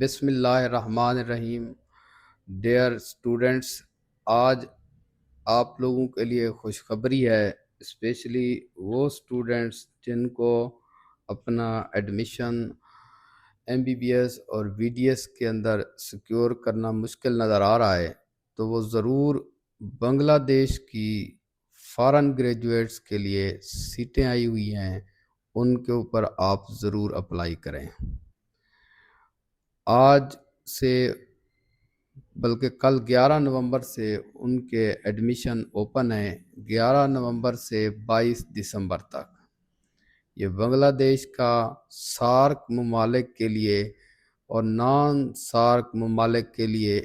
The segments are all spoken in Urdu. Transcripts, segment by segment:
بسم اللہ الرحمن الرحیم۔ ڈیئر اسٹوڈنٹس، آج آپ لوگوں کے لیے خوشخبری ہے، اسپیشلی وہ اسٹوڈنٹس جن کو اپنا admission M B B S اور وی ڈی ایس کے اندر سیکیور کرنا مشکل نظر آ رہا ہے، تو وہ ضرور بنگلہ دیش کی فارن گریجویٹس کے لیے سیٹیں آئی ہوئی ہیں، ان کے اوپر آپ ضرور اپلائی کریں۔ آج سے بلکہ کل 11 نومبر سے ان کے ایڈمیشن اوپن ہیں، 11 نومبر سے 22 دسمبر تک۔ یہ بنگلہ دیش کا سارک ممالک کے لیے اور نان سارک ممالک کے لیے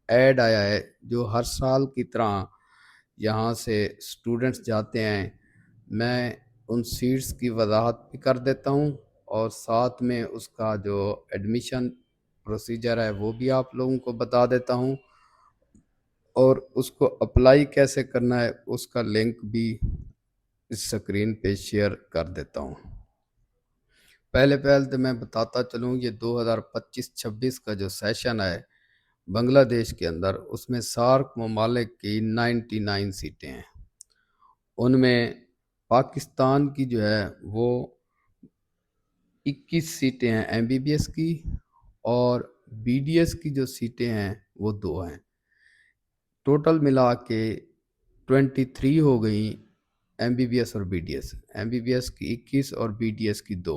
ایڈ آیا ہے، جو ہر سال کی طرح یہاں سے اسٹوڈنٹس جاتے ہیں۔ میں ان سیٹس کی وضاحت بھی کر دیتا ہوں اور ساتھ میں اس کا جو ایڈمیشن پروسیجر ہے وہ بھی آپ لوگوں کو بتا دیتا ہوں، اور اس کو اپلائی کیسے کرنا ہے اس کا لنک بھی اس سکرین پہ شیئر کر دیتا ہوں۔ پہلے تو میں بتاتا چلوں، یہ 2025-26 کا جو سیشن ہے بنگلہ دیش کے اندر، اس میں سارک ممالک کی 99 سیٹیں ہیں۔ ان میں پاکستان کی جو ہے وہ 21 سیٹیں ہیں ایم بی بی ایس کی، اور بی ڈی ایس کی جو سیٹیں ہیں وہ 2 ہیں۔ ٹوٹل ملا کے 23 ہو گئیں ایم بی بی ایس اور B D S. M B B S کی 21 اور بی ڈی ایس کی 2،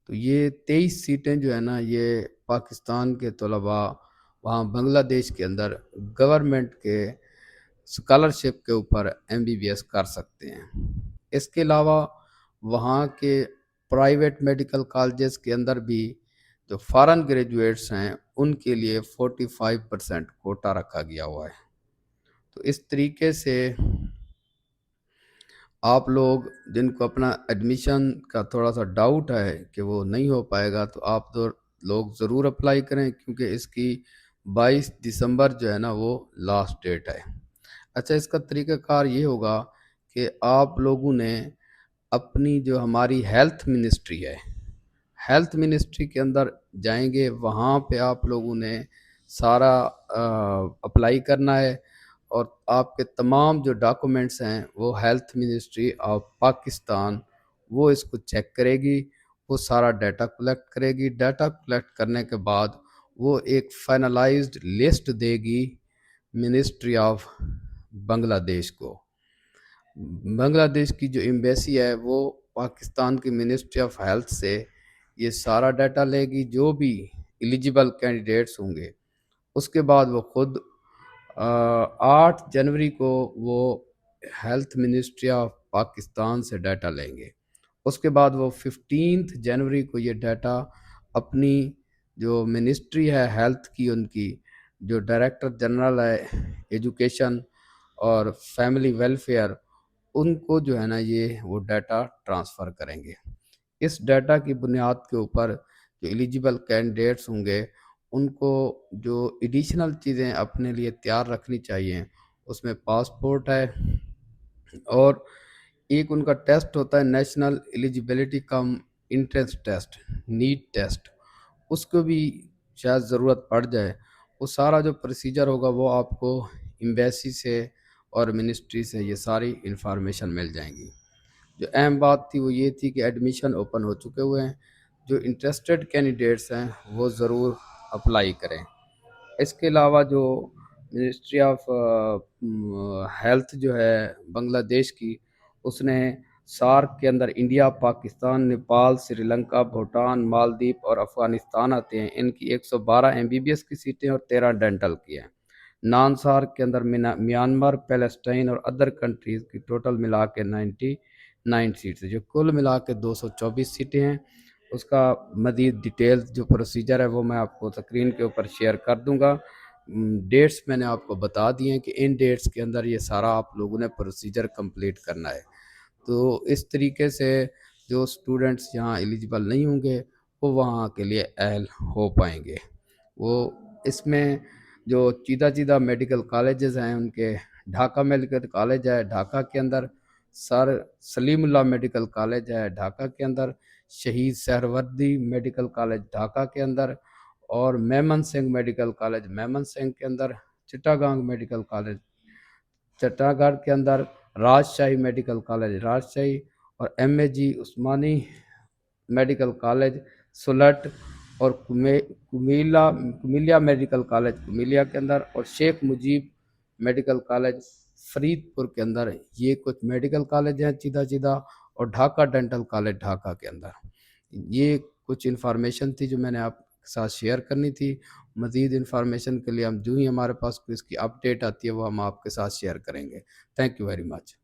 تو یہ 23 سیٹیں جو ہے نا، یہ پاکستان کے طلباء وہاں بنگلہ دیش کے اندر گورنمنٹ کے اسکالرشپ کے اوپر ایم بی بی ایس کر سکتے ہیں۔ اس کے علاوہ وہاں کے پرائیویٹ میڈیکل کالجز کے اندر بھی جو فارن گریجویٹس ہیں ان کے لیے 45% کوٹا رکھا گیا ہوا ہے۔ تو اس طریقے سے آپ لوگ جن کو اپنا ایڈمیشن کا تھوڑا سا ڈاؤٹ ہے کہ وہ نہیں ہو پائے گا، تو آپ تو لوگ ضرور اپلائی کریں، کیونکہ اس کی 22 دسمبر جو ہے نا وہ لاسٹ ڈیٹ ہے۔ اچھا، اس کا طریقہ کار یہ ہوگا کہ آپ لوگوں نے اپنی جو ہماری ہیلتھ منسٹری ہے، ہیلتھ منسٹری کے اندر جائیں گے، وہاں پہ آپ لوگوں نے سارا اپلائی کرنا ہے، اور آپ کے تمام جو ڈاکومنٹس ہیں وہ ہیلتھ منسٹری آف پاکستان وہ اس کو چیک کرے گی، وہ سارا ڈیٹا کلیکٹ کرے گی۔ ڈیٹا کلیکٹ کرنے کے بعد وہ ایک فائنلائزڈ لسٹ دے گی منسٹری آف بنگلہ دیش کو۔ بنگلہ دیش کی جو ایمبیسی ہے وہ پاکستان کی منسٹری آف ہیلتھ سے یہ سارا ڈیٹا لے گی، جو بھی ایلیجیبل کینڈیڈیٹس ہوں گے۔ اس کے بعد وہ خود 8 جنوری کو وہ ہیلتھ منسٹری آف پاکستان سے ڈیٹا لیں گے۔ اس کے بعد وہ 15 جنوری کو یہ ڈیٹا اپنی جو منسٹری ہے ہیلتھ کی، ان کی جو ڈائریکٹر جنرل ہے ایجوکیشن اور فیملی ویلفیئر، ان کو جو ہے نا یہ وہ ڈیٹا ٹرانسفر کریں گے۔ اس ڈیٹا کی بنیاد کے اوپر جو ایلیجیبل کینڈیڈیٹس ہوں گے ان کو جو ایڈیشنل چیزیں اپنے لیے تیار رکھنی چاہیے، اس میں پاسپورٹ ہے، اور ایک ان کا ٹیسٹ ہوتا ہے نیشنل ایلیجیبلٹی کم انٹرنس ٹیسٹ، نیٹ ٹیسٹ، اس کو بھی شاید ضرورت پڑ جائے۔ وہ سارا جو پروسیجر ہوگا وہ آپ کو ایمبیسی سے اور منسٹری سے یہ ساری انفارمیشن مل جائیں گی۔ جو اہم بات تھی وہ یہ تھی کہ ایڈمیشن اوپن ہو چکے ہوئے ہیں، جو انٹرسٹڈ کینڈیڈیٹس ہیں وہ ضرور اپلائی کریں۔ اس کے علاوہ جو منسٹری آف ہیلتھ جو ہے بنگلہ دیش کی، اس نے سارک کے اندر انڈیا، پاکستان، نیپال، سری لنکا، بھوٹان، مالدیپ اور افغانستان آتے ہیں۔ ان کی 112 ایم بی بی ایس کی سیٹیں اور 13 ڈینٹل کی ہیں۔ نان سارک کے اندر میانمار، پیلسٹائن اور ادر کنٹریز کی ٹوٹل ملا کے 99 سیٹس، جو کل ملا کے 224 سیٹیں ہیں۔ اس کا مزید ڈیٹیلز جو پروسیجر ہے وہ میں آپ کو اسکرین کے اوپر شیئر کر دوں گا۔ ڈیٹس میں نے آپ کو بتا دی ہیں کہ ان ڈیٹس کے اندر یہ سارا آپ لوگوں نے پروسیجر کمپلیٹ کرنا ہے۔ تو اس طریقے سے جو سٹوڈنٹس یہاں ایلیجیبل نہیں ہوں گے وہ وہاں کے لیے اہل ہو پائیں گے۔ وہ اس میں جو چیدہ میڈیکل کالجز ہیں، ان کے ڈھاکہ میڈیکل کالج ہے ڈھاکہ کے اندر، سر سلیم اللہ میڈیکل کالج ہے ڈھاکہ کے اندر، شہید سہروردی میڈیکل کالج ڈھاکہ کے اندر، اور میمن سنگھ میڈیکل کالج میمن سنگھ کے اندر، چٹاگانگ میڈیکل کالج چٹاگڑھ کے اندر، راجشاہی میڈیکل کالج راجشاہی، اور ایم اے جی عثمانی میڈیکل کالج سلٹ، اور کمیلیا میڈیکل کالج کمیلیا کے اندر، اور شیخ مجیب میڈیکل کالج فرید پور کے اندر. یہ کچھ میڈیکل کالج ہیں سیدھا سیدھا. اور ڈھاکہ ڈینٹل کالج ڈھاکہ کے اندر. یہ کچھ انفارمیشن تھی جو میں نے آپ کے ساتھ شیئر کرنی تھی. مزید انفارمیشن کے لیے ہم جو ہی ہمارے پاس کوئی اس کی اپڈیٹ آتی ہے وہ ہم آپ کے ساتھ شیئر کریں گے. Thank you very much.